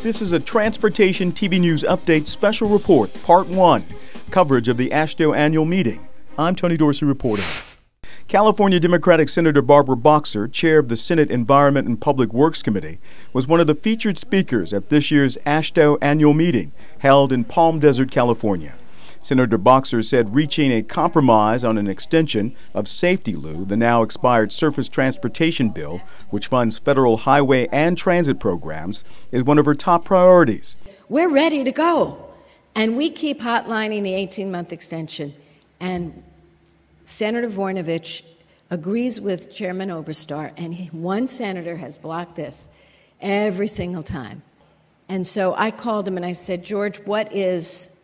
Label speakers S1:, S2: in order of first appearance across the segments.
S1: This is a Transportation TV News Update Special Report, Part 1, coverage of the AASHTO Annual Meeting. I'm Tony Dorsey reporting. California Democratic Senator Barbara Boxer, chair of the Senate Environment and Public Works Committee, was one of the featured speakers at this year's AASHTO Annual Meeting held in Palm Desert, California. Senator Boxer said reaching a compromise on an extension of SAFETEA-LU, the now expired surface transportation bill, which funds federal highway and transit programs, is one of her top priorities.
S2: We're ready to go, and we keep hotlining the 18-month extension, and Senator Martinovich agrees with Chairman Oberstar, and one senator has blocked this every single time. And so I called him and I said, George, what is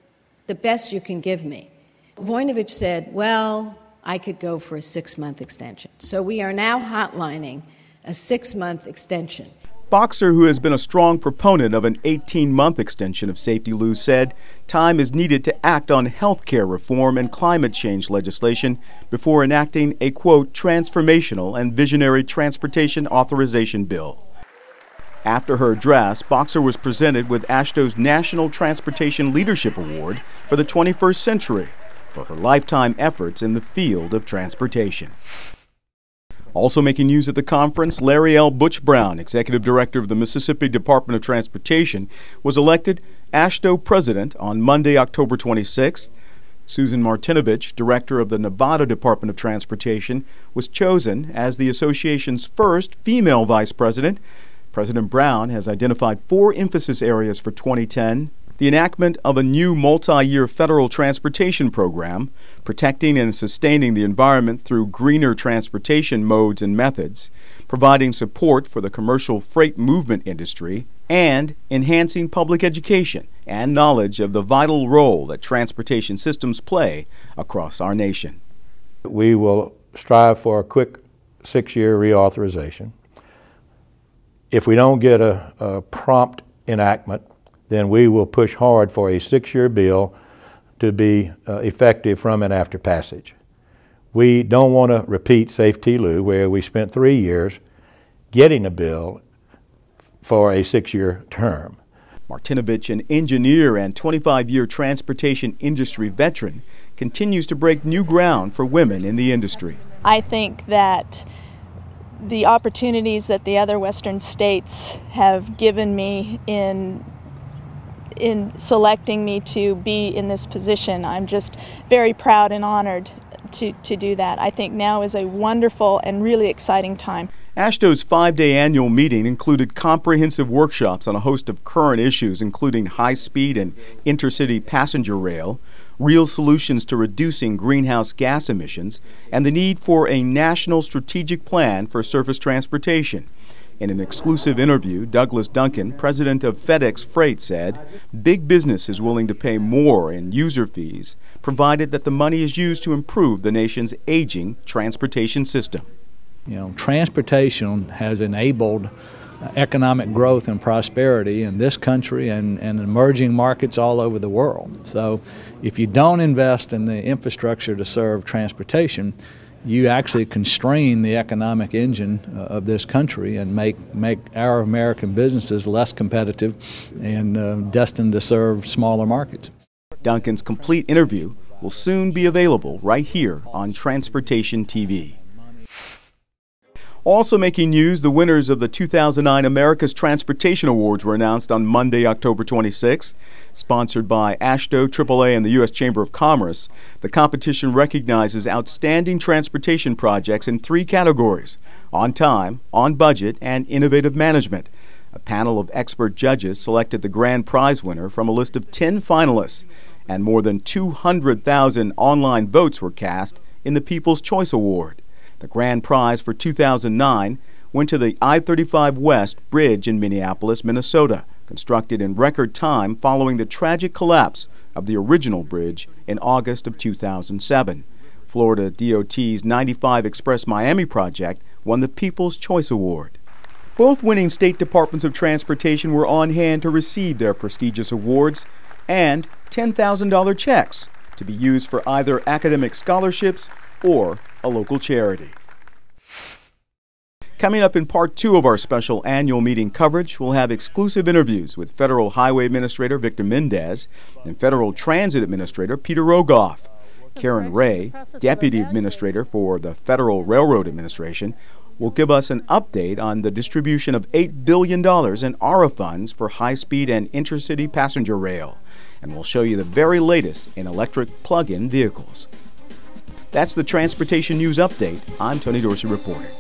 S2: the best you can give me? Voinovich said, well, I could go for a 6-month extension. So we are now hotlining a 6-month extension.
S1: Boxer, who has been a strong proponent of an 18-month extension of SAFETEA-LU, said time is needed to act on health care reform and climate change legislation before enacting a, quote, transformational and visionary transportation authorization bill. After her address, Boxer was presented with AASHTO's National Transportation Leadership Award for the 21st century for her lifetime efforts in the field of transportation. Also making news at the conference, Larry L. Butch Brown, Executive Director of the Mississippi Department of Transportation, was elected AASHTO President on Monday, October 26th. Susan Martinovich, Director of the Nevada Department of Transportation, was chosen as the association's first female Vice President. President Brown has identified 4 emphasis areas for 2010. The enactment of a new multi-year federal transportation program, protecting and sustaining the environment through greener transportation modes and methods, providing support for the commercial freight movement industry, and enhancing public education and knowledge of the vital role that transportation systems play across our nation.
S3: We will strive for a quick 6-year reauthorization. If we don't get a prompt enactment, then we will push hard for a 6-year bill to be effective from and after passage. We don't want to repeat SAFETEA-LU, where we spent 3 years getting a bill for a 6-year term.
S1: Martinovich, an engineer and 25-year transportation industry veteran, continues to break new ground for women in the industry.
S4: I think that the opportunities that the other Western states have given me in selecting me to be in this position, I'm just very proud and honored to do that. I think now is a wonderful and really exciting time.
S1: AASHTO's 5-day annual meeting included comprehensive workshops on a host of current issues, including high-speed and intercity passenger rail, real solutions to reducing greenhouse gas emissions, and the need for a national strategic plan for surface transportation. In an exclusive interview, Douglas Duncan, president of FedEx Freight, said big business is willing to pay more in user fees, provided that the money is used to improve the nation's aging transportation system.
S5: You know, transportation has enabled economic growth and prosperity in this country and emerging markets all over the world. So if you don't invest in the infrastructure to serve transportation, you actually constrain the economic engine of this country and make our American businesses less competitive and destined to serve smaller markets.
S1: Duncan's complete interview will soon be available right here on Transportation TV. Also making news, the winners of the 2009 America's Transportation Awards were announced on Monday, October 26. Sponsored by AASHTO, AAA, and the U.S. Chamber of Commerce, the competition recognizes outstanding transportation projects in 3 categories: on time, on budget, and innovative management. A panel of expert judges selected the grand prize winner from a list of 10 finalists, and more than 200,000 online votes were cast in the People's Choice Award. The grand prize for 2009 went to the I-35 West Bridge in Minneapolis, Minnesota, constructed in record time following the tragic collapse of the original bridge in August of 2007. Florida DOT's 95 Express Miami project won the People's Choice Award. Both winning state departments of transportation were on hand to receive their prestigious awards and $10,000 checks to be used for either academic scholarships or a local charity. Coming up in part 2 of our special annual meeting coverage, we'll have exclusive interviews with Federal Highway Administrator Victor Mendez and Federal Transit Administrator Peter Rogoff. Karen Ray, Deputy Administrator for the Federal Railroad Administration, will give us an update on the distribution of $8 billion in ARA funds for high-speed and intercity passenger rail. And we'll show you the very latest in electric plug-in vehicles. That's the Transportation News Update. I'm Tony Dorsey reporting.